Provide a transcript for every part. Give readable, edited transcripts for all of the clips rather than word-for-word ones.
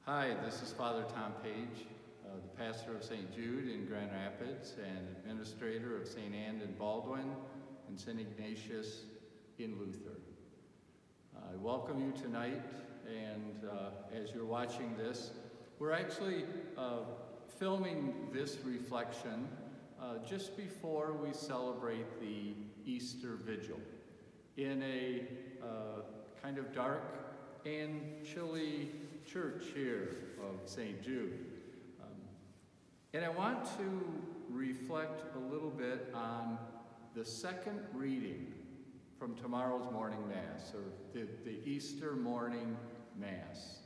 Hi, this is Father Tom Page, the pastor of St. Jude in Grand Rapids and administrator of St. Anne in Baldwin and St. Ignatius in Luther. I welcome you tonight, and as you're watching this, we're actually filming this reflection just before we celebrate the Easter Vigil in a kind of dark and chilly church here of St. Jude. And I want to reflect a little bit on the second reading from tomorrow's morning Mass, or the Easter morning Mass.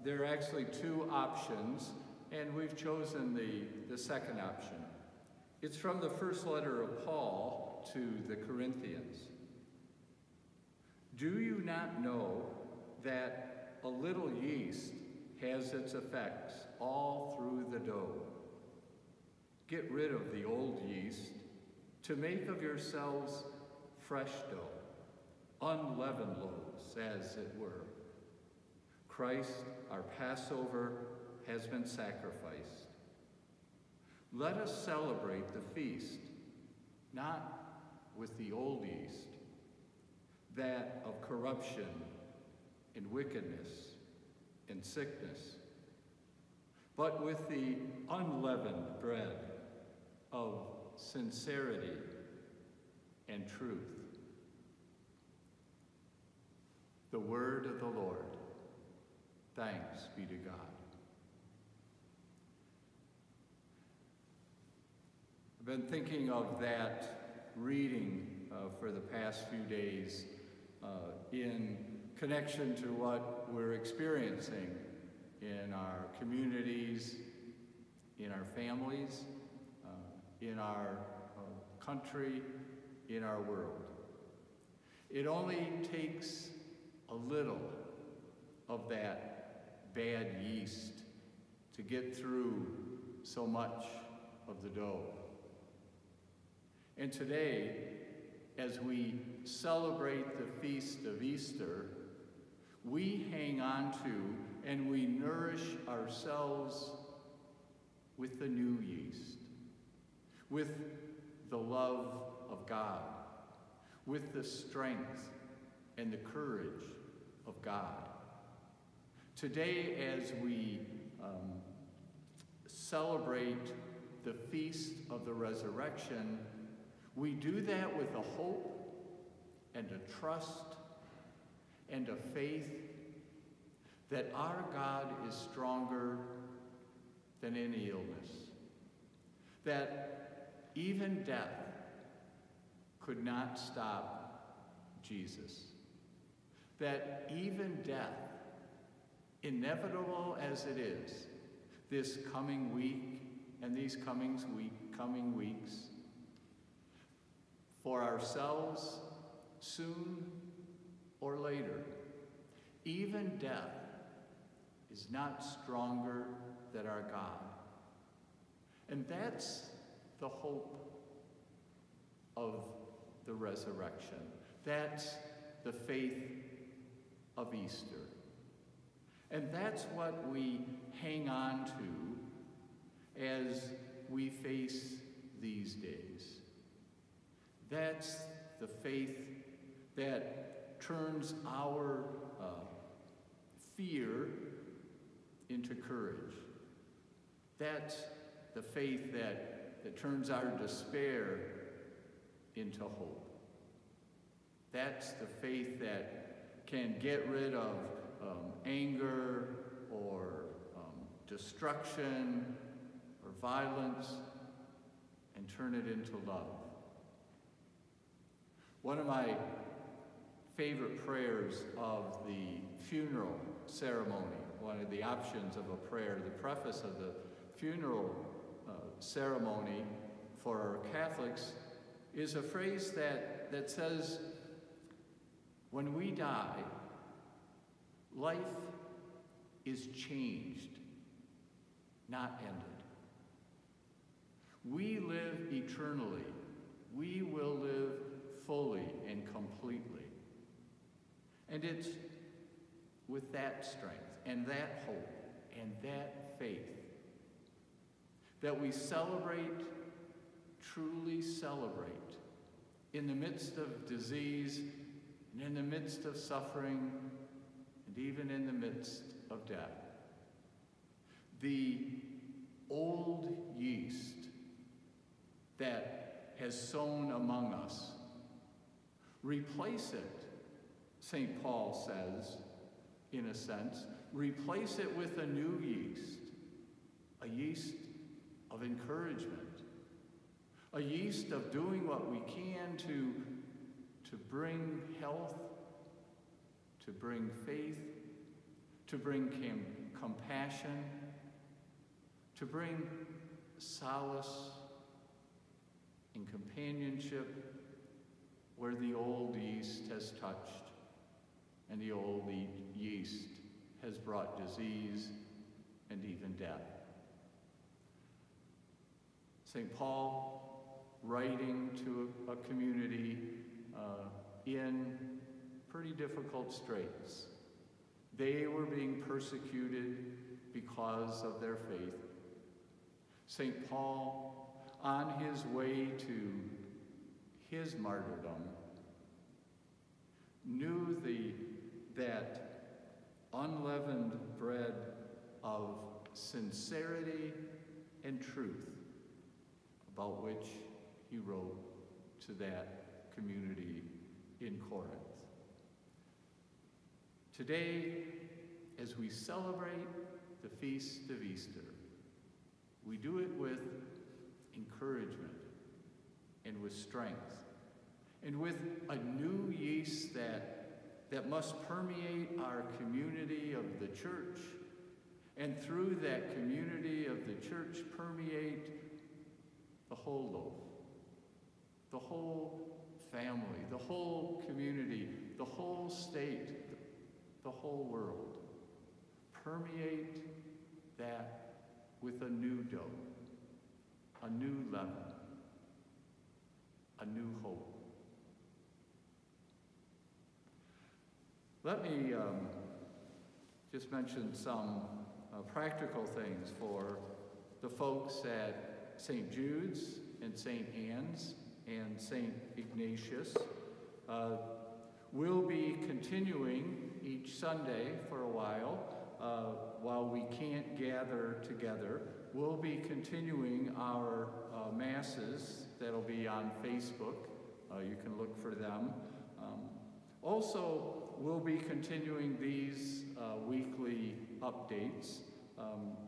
There are actually two options, and we've chosen the second option. It's from the first letter of Paul to the Corinthians. Do you not know that a little yeast has its effects all through the dough? Get rid of the old yeast to make of yourselves fresh dough, unleavened loaves, as it were. Christ, our Passover, has been sacrificed. Let us celebrate the feast, not with the old yeast, that of corruption and wickedness and sickness, but with the unleavened bread of sincerity and truth. The word of the Lord. Thanks be to God. I've been thinking of that reading for the past few days in connection to what we're experiencing in our communities, in our families, in our country, in our world. It only takes a little of that bad yeast to get through so much of the dough. And today, as we celebrate the feast of Easter, we hang on to and we nourish ourselves with the new yeast, with the love of God, with the strength and the courage of God. Today, as we celebrate the feast of the resurrection, we do that with a hope and a trust and a faith that our God is stronger than any illness, that even death could not stop Jesus, that even death, inevitable as it is, this coming week and these coming weeks, for ourselves, soon or later, even death is not stronger than our God. And that's the hope of the resurrection. That's the faith of Easter. And that's what we hang on to as we face these days. That's the faith that turns our fear into courage. That's the faith that turns our despair into hope. That's the faith that can get rid of anger or destruction or violence and turn it into love. One of my favorite prayers of the funeral ceremony, one of the options of a prayer, the preface of the funeral ceremony for Catholics, is a phrase that says, when we die, life is changed, not ended. We live eternally. We will live fully and completely. And it's with that strength and that hope and that faith. That we celebrate, truly celebrate, in the midst of disease, and in the midst of suffering, and even in the midst of death. The old yeast that has sown among us, replace it, St. Paul says, in a sense, replace it with a new yeast, a yeast of encouragement, a yeast of doing what we can to bring health, to bring faith, to bring compassion, to bring solace and companionship where the old yeast has touched and the old yeast has brought disease and even death. St. Paul, writing to a community in pretty difficult straits. They were being persecuted because of their faith. St. Paul, on his way to his martyrdom, knew that unleavened bread of sincerity and truth about which he wrote to that community in Corinth. Today, as we celebrate the feast of Easter, we do it with encouragement and with strength and with a new yeast that must permeate our community of the church, and through that community of the church permeate the whole loaf, the whole family, the whole community, the whole state, the whole world. Permeate that with a new dough, a new leaven, a new hope. Let me just mention some practical things for the folks at St. Jude's and St. Anne's and St. Ignatius. We'll be continuing each Sunday for a while we can't gather together. We'll be continuing our masses that'll be on Facebook. You can look for them. Also, we'll be continuing these weekly updates.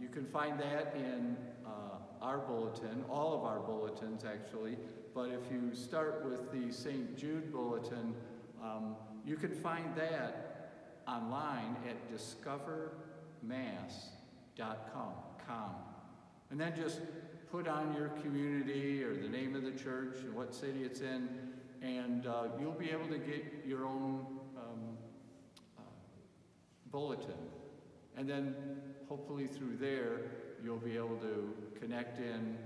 You can find that in our bulletin, all of our bulletins actually, but if you start with the St. Jude bulletin, you can find that online at discovermass.com. And then just put on your community or the name of the church and what city it's in, and you'll be able to get your own bulletin. And then hopefully through there, you'll be able to connect in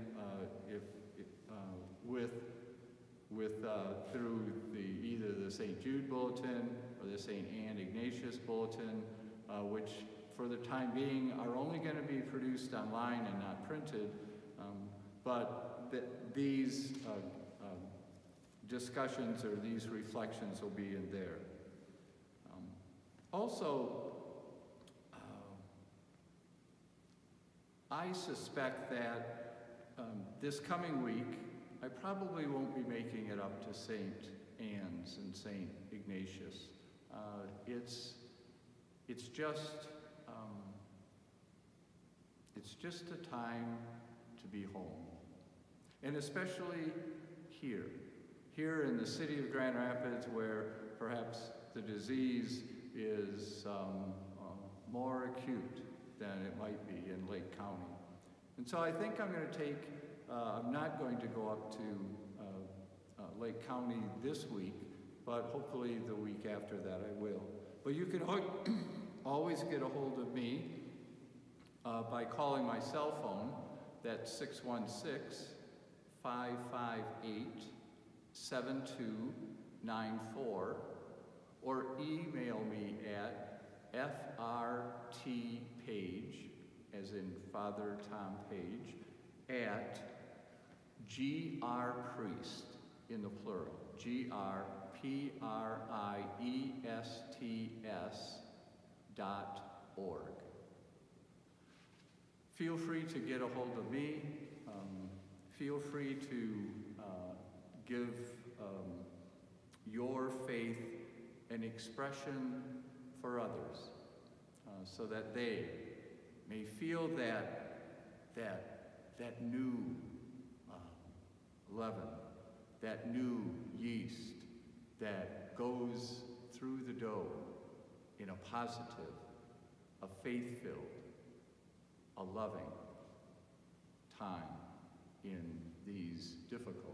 through either the St. Jude bulletin or the St. Anne Ignatius bulletin, which for the time being are only going to be produced online and not printed, but these discussions or these reflections will be in there. Also, I suspect that this coming week, I probably won't be making it up to St. Anne's and St. Ignatius. It's just a time to be home. And especially here in the city of Grand Rapids, where perhaps the disease is more acute than it might be in Lake County. And so I think I'm going to I'm not going to go up to Lake County this week, but hopefully the week after that I will. But you can always get a hold of me by calling my cell phone. That's 616-558-7294, or email me at FRT Page, as in Father Tom Page, at GR Priest, in the plural, GRPRIESTS.org. Feel free to get a hold of me. Feel free to give your faith an expression for others, so that they may feel that new leaven, that new yeast that goes through the dough in a positive, a faith-filled, a loving time in these difficult